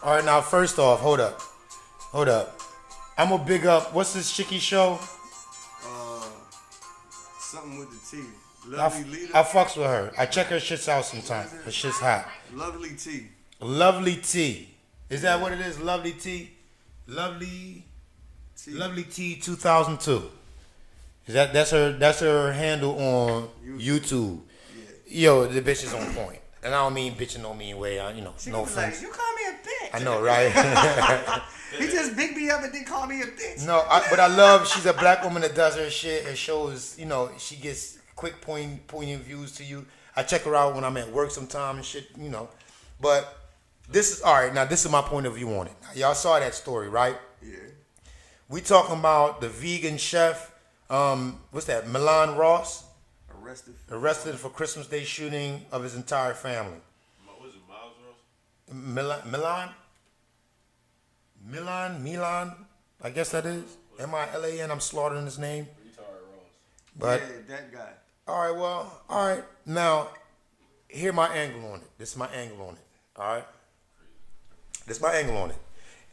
All right, now first off, hold up. I'm gonna big up. What's this chicky show? Something with the T. I fucks with her. I check her shits out sometimes. Her shit's hot. Lovely T. Lovely T. Is that what it is? Lovely T. Lovely T 2002. Is that's her handle on YouTube. Yeah. Yo, the bitch is on point. And I don't mean bitch in no mean way. She no was offense. like, you call me a bitch. I know, right? He just big me up and then call me a bitch. No, but I love she's a black woman that does her shit. Her shows, she gets quick poignant views to you. I check her out when I'm at work sometime and shit, But this is all right. Now this is my point of view on it. Now, y'all saw that story, right? Yeah. We talking about the vegan chef. What's that? Milan Ross. Arrested for Christmas Day shooting of his entire family. What was it, Miles Ross? Milan. I guess that is Milan. I'm slaughtering his name. But yeah, that guy. All right. Now, here my angle on it. This is my angle on it. All right. This is my angle on it,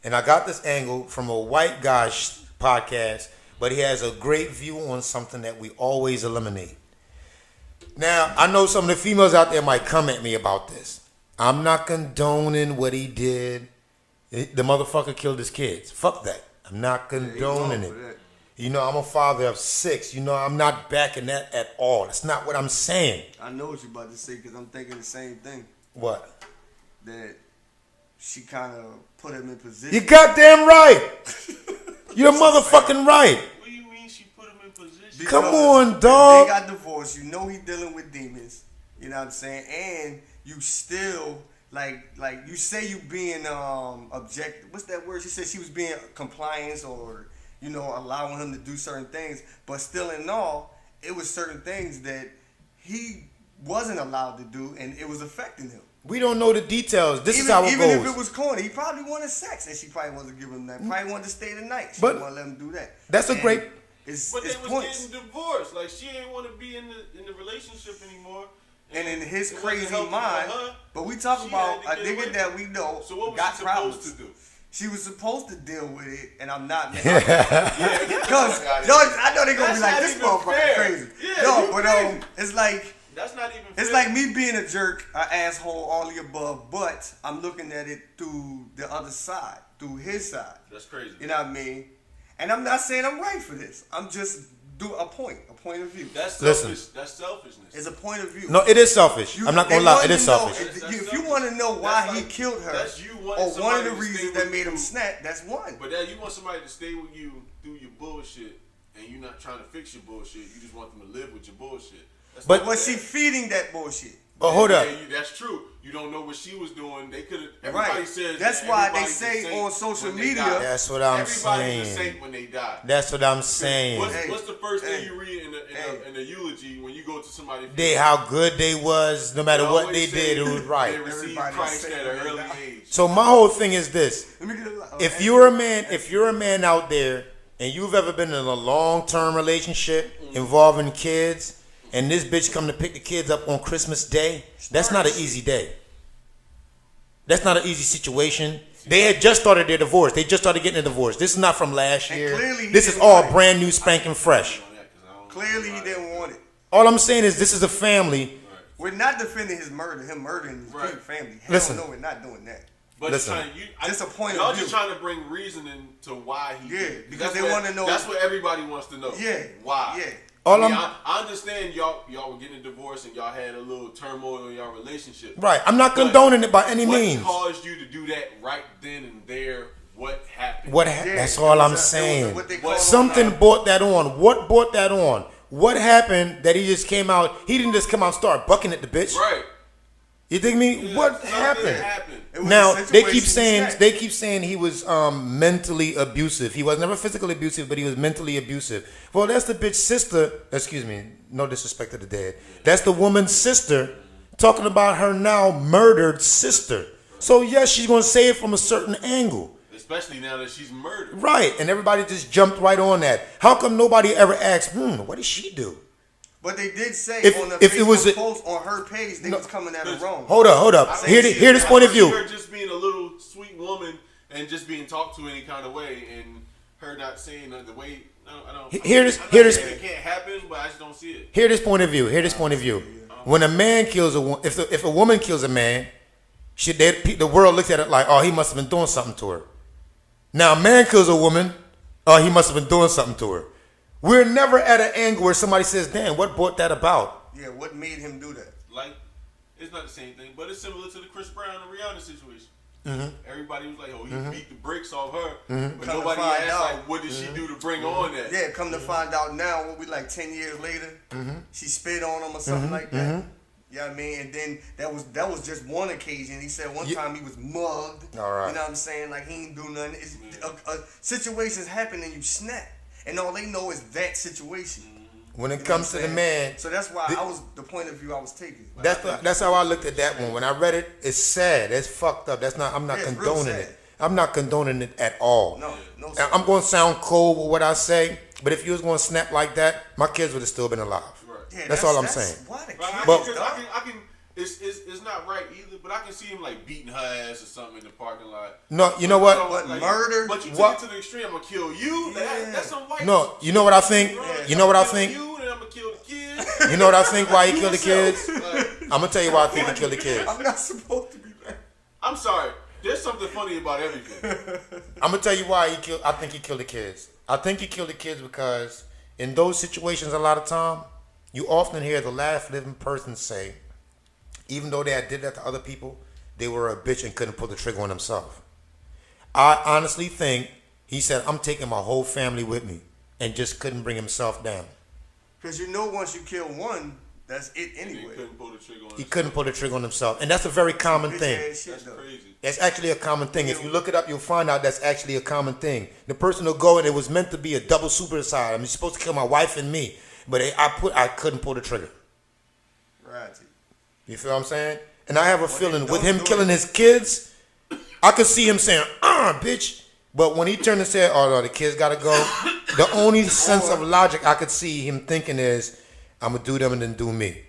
and I got this angle from a white guy's podcast, but he has a great view on something that we always eliminate. Now, I know some of the females out there might come at me about this. I'm not condoning what he did. The motherfucker killed his kids. Fuck that. I'm not condoning it. I'm a father of 6. I'm not backing that at all. That's not what I'm saying. I know what you're about to say because I'm thinking the same thing. What? That she kind of put him in position. You goddamn right. You're motherfucking right. What do you mean she put him in position? Because come on, dog. They got divorced. He dealing with demons. You know what I'm saying? And you still like you say you being objective. What's that word? She said she was being compliance or allowing him to do certain things. But still in all, it was certain things that he wasn't allowed to do, and it was affecting him. We don't know the details. This is how it goes. Even if it was corny, he probably wanted sex, and she probably wanted to give him that. Probably wanted to stay the night. She didn't want to let him do that. That's a great. But they was getting divorced. Like she didn't want to be in the relationship anymore. And in his crazy mind, but we talk about a nigga that we know so what was got she problems. supposed to do? She was supposed to deal with it, and I'm not. Because I know they're gonna be like, this motherfucker crazy. Yeah, no, but it's like. That's not even fair. It's like me being a jerk, an asshole, all the above, but I'm looking at it through the other side, through his side. That's crazy. You know what I mean? And I'm not saying I'm right for this. I'm just do a point of view. That's selfish. That's selfishness. It's a point of view. No, it is selfish. I'm not gonna lie, it is selfish. If you want to know why he killed her, or one of the reasons that made him snap, that's one. But that you want somebody to stay with you through your bullshit, and you're not trying to fix your bullshit. You just want them to live with your bullshit. But was she feeding that bullshit? But hold up. That's true. You don't know what she was doing. They could have. Everybody says that's why they say on social media. That's what I'm saying. Everybody's a saint when they die. That's what I'm saying. What's the first thing you read in a eulogy when you go to somebody? How good they was. No matter what they did, it was right. They received Christ at an early age. So my whole thing is this: if you're a man out there and you've ever been in a long-term relationship involving kids. And this bitch come to pick the kids up on Christmas Day. That's not an easy day. That's not an easy situation. They had just started their divorce. They just started getting a divorce. This is not from last year. This is all brand new, spanking fresh. Clearly he didn't want it. All I'm saying is this is a family. We're not defending his murder, him murdering his family. Listen. No, we're not doing that. But listen, just a point y'all of view. just trying to bring reasoning to why he did. Because they want to know. That's what everybody wants to know. Yeah. Why? Yeah. I understand y'all were getting a divorce and y'all had a little turmoil in y'all relationship. Right. I'm not condoning it by any means. What caused you to do that right then and there? What happened? That's all I'm saying. Something brought that on. What brought that on? What happened that he just came out? He didn't just come out and start bucking at the bitch. Right. You dig me? Yeah, what happened? Now they keep saying he was mentally abusive. He was never physically abusive, but he was mentally abusive. Well, that's the bitch sister. Excuse me, no disrespect to the dead. That's the woman's sister talking about her now murdered sister. So yes, she's gonna say it from a certain angle. Especially now that she's murdered. Right, and everybody just jumped right on that. How come nobody ever asked, what did she do? But they did say on the Facebook post on her page, they was coming at her wrong. Hold up. Hear this point of view. Her just being a little sweet woman and just being talked to any kind of way, and her not saying the way. I don't. Hear this. It can't happen, but I just don't see it. Hear this point of view. When a man kills if a woman kills a man, the world looks at it like, oh, he must have been doing something to her. Now, a man kills a woman, oh, he must have been doing something to her. We're never at an angle where somebody says, damn, what brought that about? Yeah, what made him do that? Like, it's not the same thing, but it's similar to the Chris Brown and Rihanna situation. Everybody was like, oh, he beat the brakes off her. But Come nobody to find asked, out. like, what did she do to bring on that? Yeah, come to find out now, what we like 10 years later, she spit on him or something like that. You know what I mean? And then that was just one occasion. He said one time he was mugged. All right. You know what I'm saying? Like, he ain't do nothing. Situations happen and you snap. And all they know is that situation. When it comes to the man, so that's why I was the point of view I was taking. that's how I looked at that one. When I read it, it's sad. It's fucked up. I'm not condoning it. I'm not condoning it at all. No. I'm going to sound cold with what I say, but if you was going to snap like that, my kids would have still been alive. Right. Yeah, that's all I'm saying. Why the But kids, I can. It's not right either, but I can see him like beating her ass or something in the parking lot. No, you know what? Murder? But you took What? it to the extreme. I'm gonna kill you. That's some white. No, you know what I think? You know what I think? You, and I'm gonna kill the kids. You know what I think why he killed the kids? I'm gonna tell you why I think he killed the kids. I'm not supposed to be back. I'm sorry. There's something funny about everything. I'm gonna tell you why I think he killed the kids. I think he killed the kids because in those situations, a lot of time, you often hear the last living person say, even though they had did that to other people, they were a bitch and couldn't pull the trigger on themselves. I honestly think he said, I'm taking my whole family with me, and just couldn't bring himself down. Because once you kill one, that's it anyway. He couldn't pull the trigger on himself. And that's a very common thing. That's crazy. That's actually a common thing. If you look it up, you'll find out that's actually a common thing. The person will go and it was meant to be a double suicide. I mean, you're supposed to kill my wife and me, but I couldn't pull the trigger. Right. You feel what I'm saying? And I have a feeling with him killing his kids, I could see him saying, bitch. But when he turned and said, oh, no, the kids got to go, the only sense of logic I could see him thinking is, I'm going to do them and then do me.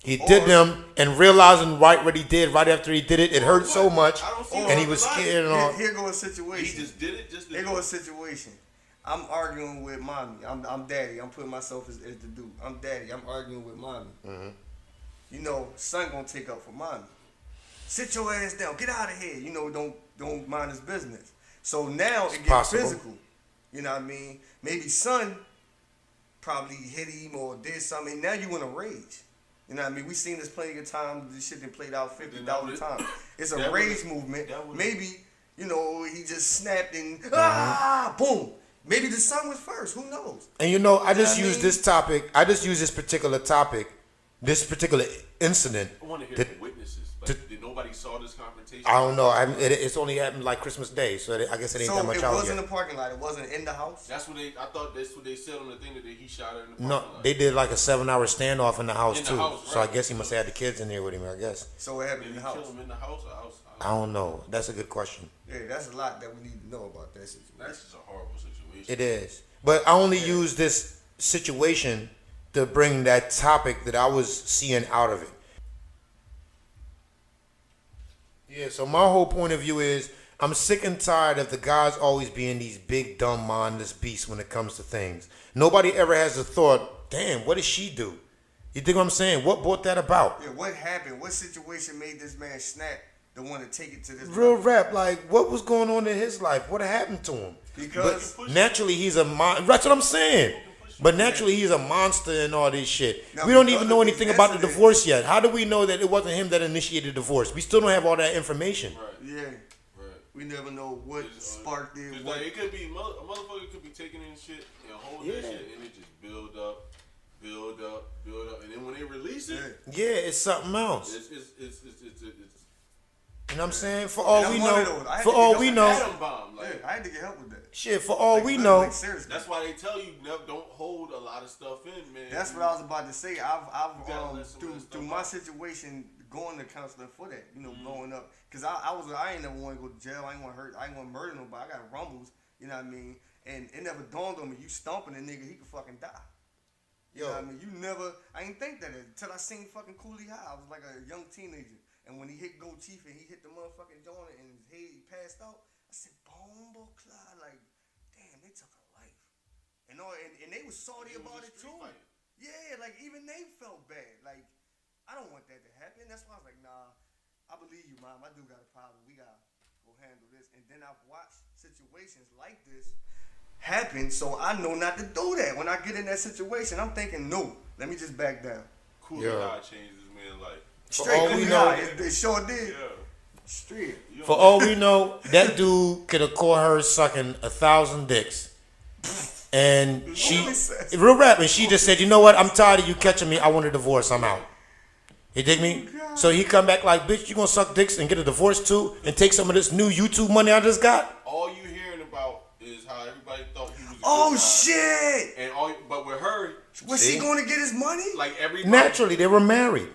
He did them and realizing what he did right after he did it, it hurt so much and he was scared and all. Here go a situation. He just did it. Here go a situation. I'm arguing with mommy. I'm daddy. I'm putting myself as the dude. I'm daddy. I'm arguing with mommy. You know, son gonna take up for mommy. Sit your ass down. Get out of here. You know, don't mind his business. So now it gets physical. You know what I mean? Maybe son probably hit him or did something. Now you in a rage. You know what I mean? We seen this plenty of times. This shit been played out 50,000 times. It's a rage movement. Maybe, you know, he just snapped and boom. Maybe the son was first. Who knows? And you know, I just used this topic. I just used this particular topic, this particular incident. I want to hear from witnesses. Like, did nobody saw this confrontation? I don't know. It's only happened like Christmas Day, so I guess it ain't that much out yet. So it wasn't a parking lot. It wasn't in the house. I thought that's what they said on the thing that he shot her in the parking lot. No, they did like a 7-hour standoff in the house too. So I guess he must have had the kids in there with him. I guess. So it happened in the house. Kill him in the house or outside? I don't know. That's a good question. Yeah, that's a lot that we need to know about that situation. That's just a horrible situation. It is, but I only use this situation to bring that topic that I was seeing out of it. Yeah, so my whole point of view is I'm sick and tired of the guys always being these big, dumb, mindless beasts when it comes to things. Nobody ever has a thought, damn, what did she do? You think what I'm saying? What brought that about? Yeah, what happened? What situation made this man snap to want to take it to this real level? rap, like what was going on in his life? What happened to him? Because but naturally he's a that's what I'm saying. But naturally he's a monster and all this shit. Now, we don't even know anything about the incident- divorce yet. How do we know that it wasn't him that initiated the divorce? We still don't have all that information. Right. Yeah. Right. We never know what sparked it. Just What like, it could be a motherfucker could be taking in shit and holding that shit, and it just build up, and then when they release it, Yeah, it's something else. it's You know what I'm saying? For all And we I'm one of know, those. I had for to all get we up know, atom bomb. Like, I had to get help with that. shit, for all we Like, know, seriously. that's why they tell you never don't hold a lot of stuff in, man. That's what I was about to say. I've gotta let some of that through stuff my out. situation going to counseling for that. You know, growing up, because I ain't never want to go to jail. I ain't want to hurt. I ain't want to murder nobody. I got rumbles. You know what I mean? And it never dawned on me. You stomping a nigga, he could fucking die. You know what I mean? I ain't think that until I seen fucking Cooley High. I was like a young teenager. And when he hit Gold Chief and he hit the motherfucking joint and his head, he passed out, I said, Bombo Clyde, like, damn, they took a life. And they was salty about it too. Yeah, like even they felt bad. Like, I don't want that to happen. That's why I was like, nah, I believe you, Mom. I do got a problem. We gotta go handle this. And then I've watched situations like this happen, so I know not to do that. When I get in that situation, I'm thinking, no, let me just back down. Cool God changed this man's life. Straight, all we know, it sure did. Yeah. Straight. For all we know, that dude could have caught her sucking 1,000 dicks. And she, real rap, and she just said, you know what, I'm tired of you catching me, I want a divorce, I'm out. You dig me? So he come back like, bitch, you gonna suck dicks and get a divorce too and take some of this new YouTube money I just got? All you hearing about is how everybody thought he was a Oh good guy. shit! And but with her, Was she going to get his money? like everybody. Naturally, they were married.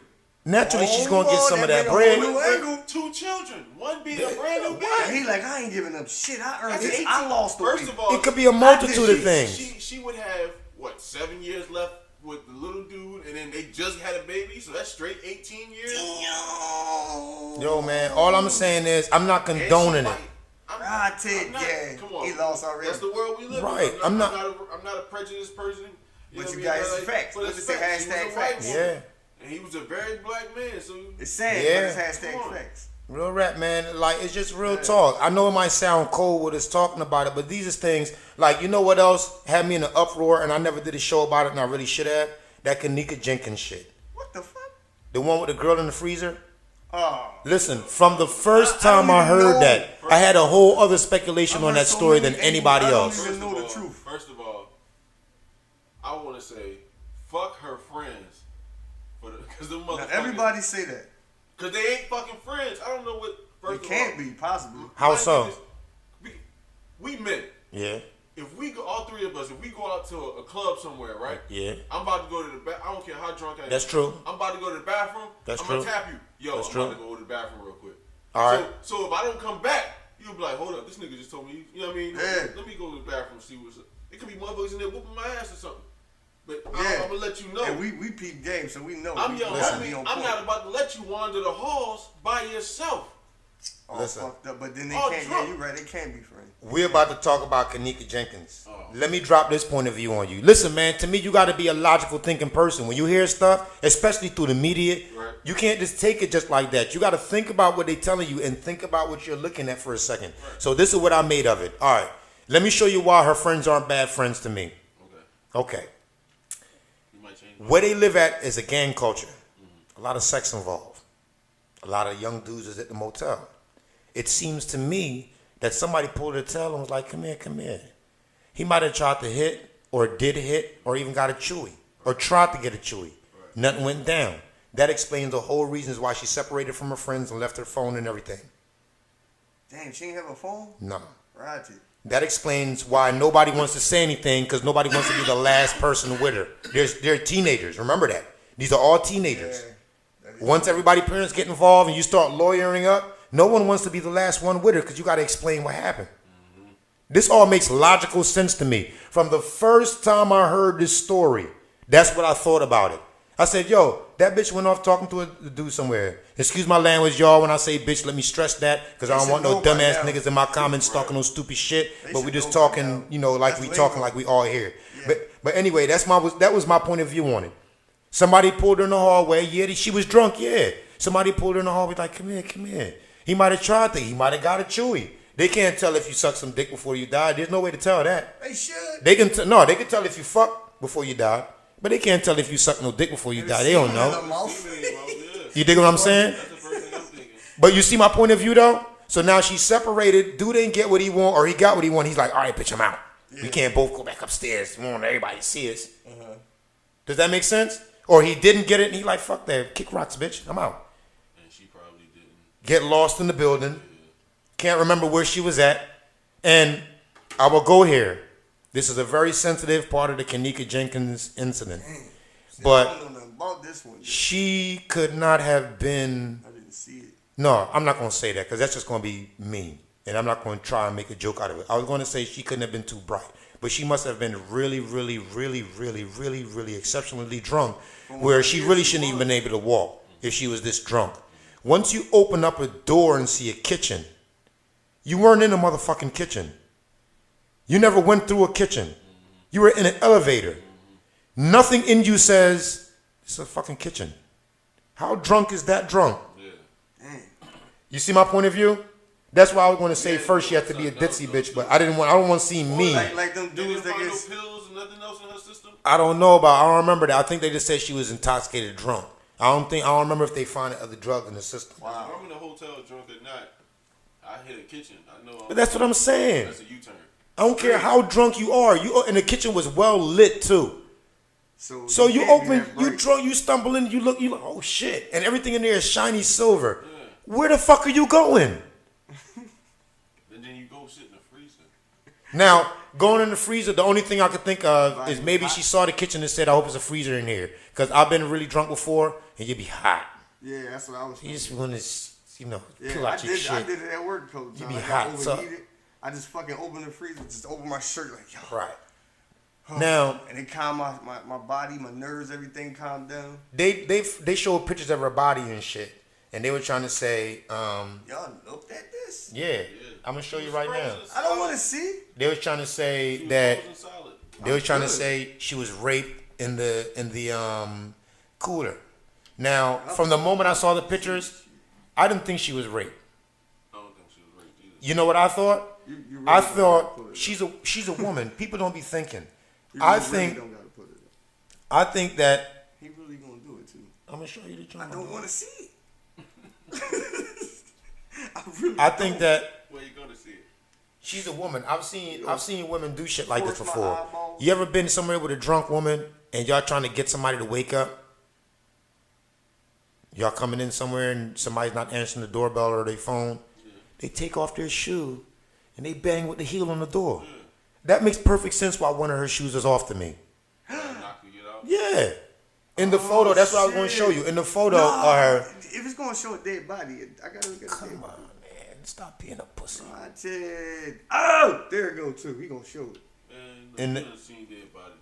Naturally, she's gonna get some of that bread. With 2 children, one being a brand new baby. He like, I ain't giving up shit. I earned it. I lost the First weight. of all, It could be a multitude of things. She would have what 7 years left with the little dude, and then they just had a baby, so that's straight 18 years. Yo, man, all I'm saying is I'm not condoning it. Come on. He lost already. That's the world we live in. Right. I'm not a prejudiced person. But you know got what I mean? facts. But What it's does it say? facts. She was Hashtag a white facts. woman, Yeah. And he was a very black man, so It's sad, Yeah. but it's Come hashtag on. facts. Real rap, man. Like, it's just real talk. I know it might sound cold with us talking about it, but these is things, like, you know what else had me in an uproar, and I never did a show about it, and I really should have? That KENNEKA Jenkins shit. What the fuck? The one with the girl in the freezer? Oh. Listen, from the first time I I don't even heard know. that, I had a whole other speculation on that story than anybody else. I don't even know the truth. First of all, I want to say, fuck her friends, because the Now, motherfuckers. everybody say that. Because they ain't fucking friends. I don't know what. First It of can't all, be, possibly. How my so? thing is, we men. Yeah, If we go, all 3 of us, if we go out to a club somewhere, right? yeah. I'm about to go to the bathroom. I don't care how drunk I am. That's true. I'm about to go to the bathroom. That's I'm true. gonna tap you. Yo, That's I'm true. about to go to the bathroom real quick. All right. So if I don't come back, you'll be like, hold up, this nigga just told me. You know what I mean? Yeah. Let me go to the bathroom and see what's up. It could be motherfuckers in there whooping my ass or something. But Yeah. I'm gonna let you know. And we peep game, so we know. I'm we your listen, homie. we on I'm point. not about to let you wander the halls by yourself. All Listen. fucked up, but then they All can't. drunk. Yeah, you right. They can't be friends. We're about to talk about KENNEKA Jenkins. Oh. Let me drop this point of view on you. Listen, man, to me, you got to be a logical thinking person. When you hear stuff, especially through the media, Right. you can't just take it just like that. You got to think about what they're telling you and think about what you're looking at for a second. Right. So this is what I made of it. All right. Let me show you why her friends aren't bad friends to me. Okay. Okay. You might change. Where they live at is a gang culture. A lot of sex involved. A lot of young dudes is at the motel. It seems to me that somebody pulled her tail and was like, come here, come here. He might have tried to hit or did hit or even got a chewy or tried to get a chewy. Right. Nothing went down. That explains the whole reasons why she separated from her friends and left her phone and everything. Damn, she ain't have a phone. No. Right. That explains why nobody wants to say anything because nobody wants to be the last person with her. They're teenagers. Remember that. These are all teenagers. Once everybody parents get involved and you start lawyering up, no one wants to be the last one with her because you got to explain what happened. This all makes logical sense to me. From the first time I heard this story, that's what I thought about it. I said, yo, that bitch went off talking to a dude somewhere. Excuse my language, y'all, when I say bitch, let me stress that because I don't want no dumbass niggas in my comments talking no stupid shit. But we just talking, you know, like we talking like we all here. But anyway, that was my point of view on it. Somebody pulled her in the hallway. Yeah, she was drunk. Yeah. Somebody pulled her in the hallway like, come here, come here. He might have tried to. He might have got a chewy. They can't tell if you suck some dick before you die. There's no way to tell that. They should. They can they can tell if you fuck before you die, but they can't tell if you suck no dick before you die. They don't know. You dig what I'm saying? That's the first thing I'm thinking. But you see my point of view though. So now she's separated. Dude didn't get what he want, or he got what he want. He's like, all right, bitch, I'm out. We can't both go back upstairs. We want everybody to see us. Does that make sense? Or he didn't get it, and he like, fuck that, kick rocks, bitch. I'm out. And she probably didn't. Get lost in the building. Can't remember where she was at. And I will go here. This is a very sensitive part of the KENNEKA Jenkins incident. But I don't know nothing about this one. she could not have been... I didn't see it. No, I'm not going to say that because that's just going to be mean. And I'm not going to try and make a joke out of it. I was going to say she couldn't have been too bright. But she must have been really, really, really, really, really, really exceptionally drunk where she really shouldn't even been able to walk if she was this drunk. Once you open up a door and see a kitchen, You weren't in a motherfucking kitchen. You never went through a kitchen. You were in an elevator. Nothing in you says it's a fucking kitchen. How drunk is that drunk? Dang. You see my point of view? That's why I was going to say first she had to be a ditzy bitch, but I don't want to see me. Like them dudes that find get. no pills and nothing else in her system. I don't know about. I don't remember that. I think they just said she was intoxicated, drunk. I don't remember if they found other drugs in the system. Wow. I'm in a hotel drunk at night. I hit a kitchen. I know. But that's what I'm saying. That's a U-turn. I don't care how drunk you are. And the kitchen was well lit too. So you open, you drunk, you stumble in, you look, oh shit, and everything in there is shiny silver. Yeah. Where the fuck are you going? And then you go sit in the freezer. Now, going in the freezer, the only thing I could think of is maybe she saw the kitchen and said, I hope it's a freezer in here. Because I've been really drunk before, and you'd be hot. Yeah, that's what I was. You just want to, pull I out your did. I shit. did it at work, coach. You be I hot, got so- overheated. I just fucking opened the freezer, just over my shirt, like yo. Right. Now, And it calmed my body, my nerves, everything calmed down. they showed pictures of her body and shit, and they were trying to say, Y'all looked at this? yeah, I'm gonna show you right now. I don't want to see. They was trying to say She was that frozen solid. they was trying to good. say she was raped in the cooler. Now, from the moment I saw the pictures, I didn't think she was raped. I don't think she was raped either. You know what I thought? You really I don't gotta thought put it she's a woman. People don't be thinking. You I really think don't gotta put it up. I think that He really gonna do it too. I'm gonna show you the I joint. don't want to see it. I think that Where you go to see it? she's a woman. I've seen women do shit like this Force my before. eyeballs. You ever been somewhere with a drunk woman and y'all trying to get somebody to wake up? Y'all coming in somewhere and somebody's not answering the doorbell or their phone. They take off their shoe and they bang with the heel on the door. That makes perfect sense why one of her shoes is off to me. Knock you get out. Yeah. In the photo, that's what I was going to show you. In the photo of her. If it's gonna show a dead body, I gotta look at the Come dead on, body. man. Stop being a pussy. I said, oh, there it go too. He gonna show it. Man, In look, the- you done seen dead bodies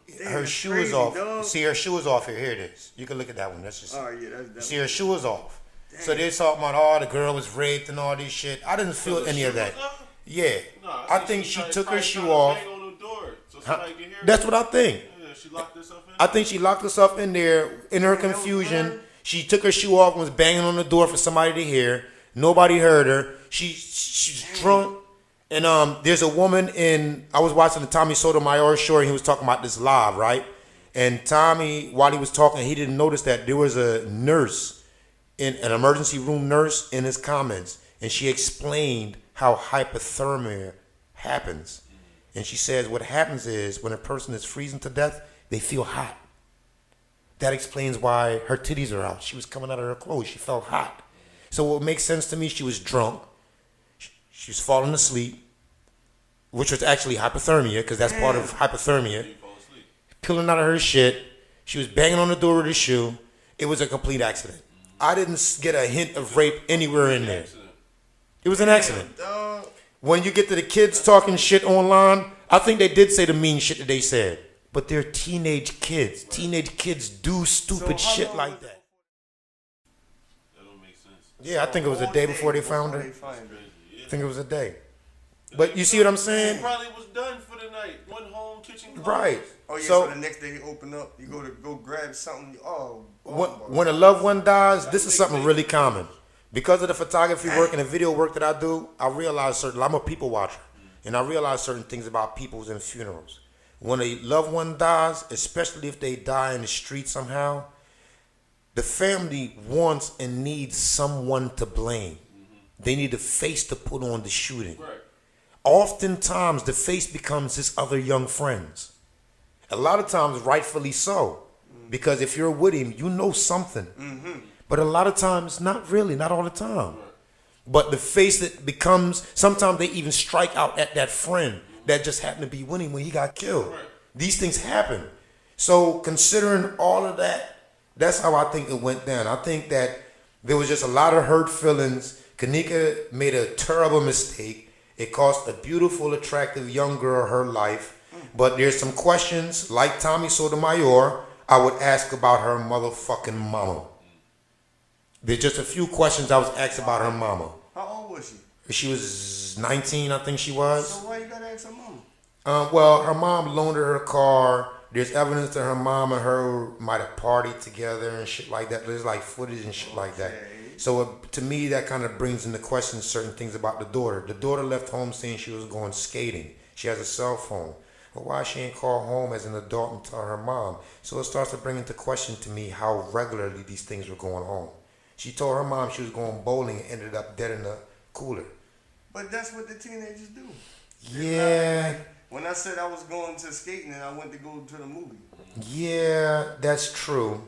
before. Damn, Her that's shoe crazy, is off. dog. See, her shoe is off here. Here it is. You can look at that one. That's just. Oh yeah, that's See, her shoe is off. So they're talking about, oh, the girl was raped and all this shit. I didn't feel the any of shoe that. was up? Yeah. Nah, I think she tried- took her probably shoe tried to off. bang on the door so Huh? somebody can hear That's her. what I think. Yeah, she locked herself in. I think she locked herself in there in her that was confusion. her? She took her shoe off and was banging on the door for somebody to hear. Nobody heard her. She's drunk. And there's a woman I was watching the Tommy Sotomayor show and he was talking about this live, right? And Tommy, while he was talking, he didn't notice that there was a nurse, an emergency room nurse in his comments. And she explained how hypothermia happens. And she says what happens is when a person is freezing to death, they feel hot. That explains why her titties are out. She was coming out of her clothes. She felt hot. So what makes sense to me, she was drunk. She was falling asleep, which was actually hypothermia, because that's part of hypothermia. You fall asleep. Peeling out of her shit. She was banging on the door with her shoe. It was a complete accident. I didn't get a hint of rape anywhere in there. Accident. It was an accident. dog. When you get to the kids talking shit online, I think they did say the mean shit that they said. But they're teenage kids. Teenage kids do stupid So how shit long like was that. That don't make sense. Yeah, I think it was a day before they found her. Crazy, yeah. I think it was a day. But you see what I'm She saying? probably was done for the night. One home kitchen. closed. Right. Oh yeah, So- so the next day you open up, you go grab something. When a loved one dies, this is something really common. Because of the photography work and the video work that I do, I realize I'm a people watcher. And I realize certain things about people's and funerals. When a loved one dies, especially if they die in the street somehow, the family wants and needs someone to blame. They need a face to put on the shooting. Right. Oftentimes, the face becomes his other young friends. A lot of times, rightfully so. Because if you're with him, you know something. But a lot of times, not really, not all the time. But the face that becomes, sometimes they even strike out at that friend that just happened to be with him when he got killed. Right. These things happen. So considering all of that, that's how I think it went down. I think that there was just a lot of hurt feelings. KENNEKA made a terrible mistake. It cost a beautiful, attractive young girl her life. But there's some questions, like Tommy Sotomayor, I would ask about her motherfucking mama. There's just a few questions I was asked about her mama. How old was she? She was 19, I think she was. So why you gotta ask her mama? Well, her mom loaned her car. There's evidence that her mom and her might have partied together and shit like that. There's like footage and shit like that. So to me, that kind of brings into question certain things about the daughter. The daughter left home saying she was going skating. She has a cell phone. But why she ain't call home as an adult and tell her mom? So it starts to bring into question to me how regularly these things were going on. She told her mom she was going bowling and ended up dead in the cooler. But that's what the teenagers do. Yeah. When I said I was going to skating and I went to go to the movie. Yeah, that's true.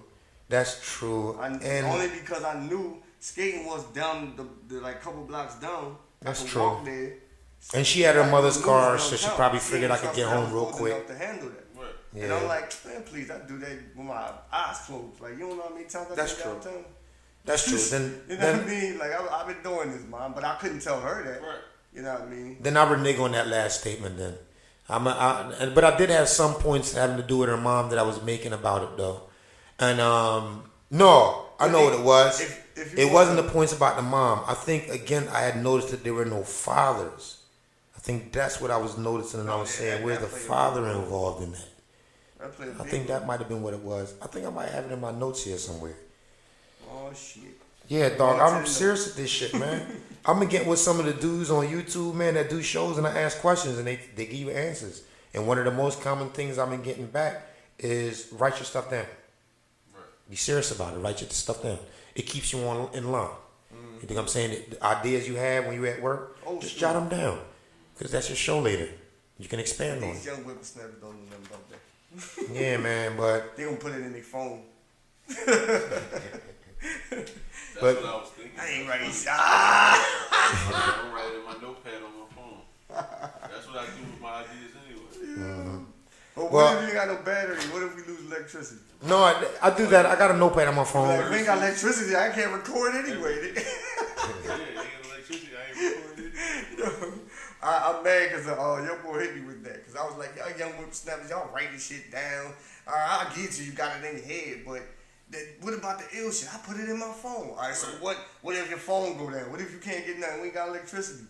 That's true. Only because I knew skating was down the like couple blocks down. That's I could true. walk there. And she had her mother's car, so she probably figured I could get home real quick. To handle that. Right. Yeah. And I'm like, man, please, I do that with my eyes closed. Like, you don't know how many times I That's did true. downtown? That's true. Then, You know what I mean? Like, I've been doing this, Mom, but I couldn't tell her that. Right. You know what I mean? then I renege on that last statement. Then, but I did have some points having to do with her mom that I was making about it though. And no, I know what it was. It wasn't the points about the mom. I think again I had noticed that there were no fathers. I think that's what I was noticing, and I was saying, where's the father involved in that? I think that might have been what it was. I think I might have it in my notes here somewhere. Oh shit. Yeah, dog, I'm serious with this shit, man. I'm been getting with some of the dudes on YouTube, man, that do shows, and I ask questions, and they give you answers. And one of the most common things I've been getting back is write your stuff down. Right. Be serious about it. Write your stuff down. It keeps you in line. You think I'm saying? The ideas you have when you're at work, just jot them down. Because that's your show later. You can expand on These it. young whippersnappers don't know nothing about that. Yeah, man, but... They gonna put it in their phone. That's But- what I was thinking. I ain't writing. I'm writing my notepad on my phone. That's what I do with my ideas anyway. But what Well- if you ain't got no battery? What if we lose electricity? No, I do that. I got a notepad on my phone. Like, if we ain't got electricity, I can't record anyway. Yeah, ain't electricity. I ain't recording it. I'm mad because your boy hit me with that. Because I was like, y'all young whippersnappers, y'all write this shit down. All right, I'll get you got it in your head. But what about the ill shit? I put it in my phone. All right, so what if your phone go down? What if you can't get nothing? We ain't got electricity.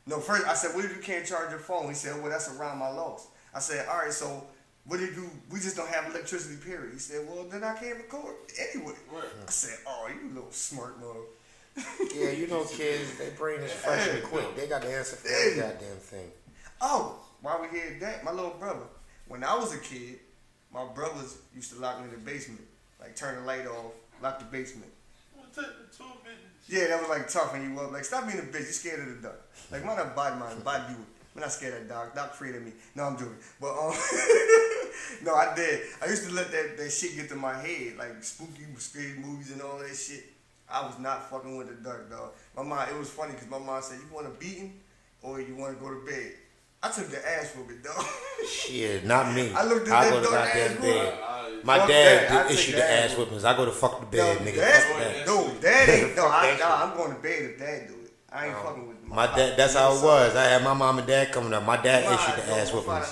No, first I said, what if you can't charge your phone? He said, well, that's around my loss. I said, all right, so what if we just don't have electricity, period. He said, well, then I can't record anyway. Right. I said, oh, you little smart mother. Yeah, you know kids, their brain is fresh and quick. They got the answer for every goddamn thing. Oh, while we hear that, my little brother, when I was a kid, my brothers used to lock me in the basement. Like, turn the light off, lock the basement. Yeah, that was like toughen you up. Like, stop being a bitch. You scared of the dark. Like, why not body mine? Body you. I'm not scared of the dark. Doc afraid of me. No, I'm joking. But no, I did. I used to let that shit get to my head, like spooky, scary movies and all that shit. I was not fucking with the dark, dog. My mom, it was funny because my mom said, "You want a beating or you want to go to bed?" I took the ass whooping, dog. Shit, not me. I looked at I that go to dark goddamn ass bed. whooping. My Fuck dad that. I did take issue the the ass ass whippings. I go to fuck the bed, nigga. Dad, Fuck that. no, dad ain't. No, Fuck that shit. I'm going to bed if dad do it. I ain't fucking with My dad, that's how it was. I had my mom and dad coming up. My dad issued the ass whippings.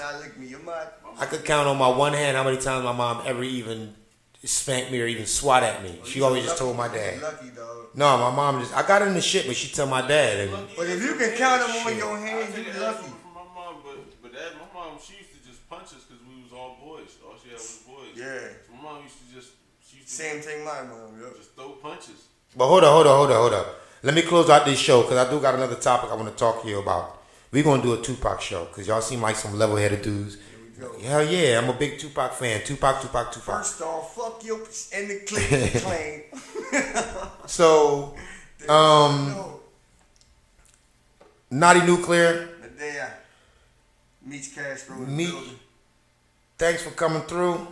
I could count on my one hand how many times my mom ever even spanked me or even swat at me. She always just told my dad. Lucky, dog. No, my mom just, I got in the shit, but she tell my dad. And, But if you can count them on your hand, I you take an lucky. ass whooping from my mom, but my mom, she used to just punch us because we was all boys. All she had was boys. Yeah. So my mom used to just, Same thing my mom, yo. just throw punches. but hold up. Let me close out this show because I do got another topic I want to talk to you about. We're going to do a Tupac show because y'all seem like some level-headed dudes. Hell yeah, I'm a big Tupac fan. Tupac. First off, fuck you and the click claim. So, Naughty Nuclear, There, Meets Castro in the Meet. building. Thanks for coming through.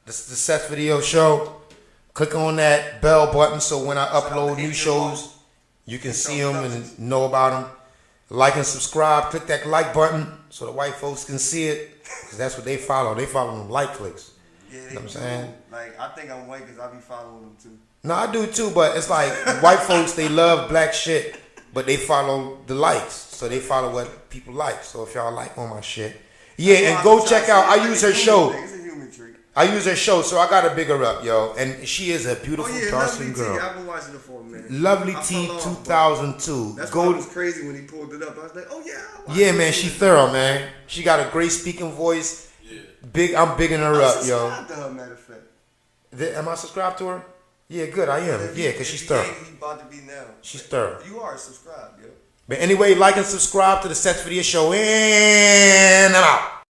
This is the Sess Video Show. Click on that bell button so when I upload new shows, you can see them and know about them. Like and subscribe. Click that like button so the white folks can see it. Because that's what they follow. They follow them like clicks. Yeah, You know what I'm saying? Like, I think I'm white because I be following them too. No, I do too, but it's like white folks, they love black shit, but they follow the likes. So they follow what people like. So if y'all like on my shit. Yeah, and go check out, I use her show. It's a human treat. I use her show, so I gotta big her up, yo. And she is a Oh beautiful, yeah, dark-skinned Lovely T. girl. I've been watching it for a minute. Lovely I T fell off, 2002. That's Go why it was crazy when he pulled it up. I was like, oh yeah. I watched Yeah, it. man, she thorough, man. She got a great speaking voice. Yeah. Big, I'm bigging her I'm up, yo. subscribed to her, matter of fact. Am I subscribed to her? Yeah, good, I am. If Yeah, you- because if she's you thorough. ain't, he about to be now. She's thorough. You are subscribed, yo. But anyway, like and subscribe to the Sess Videoz Show, and I'm out.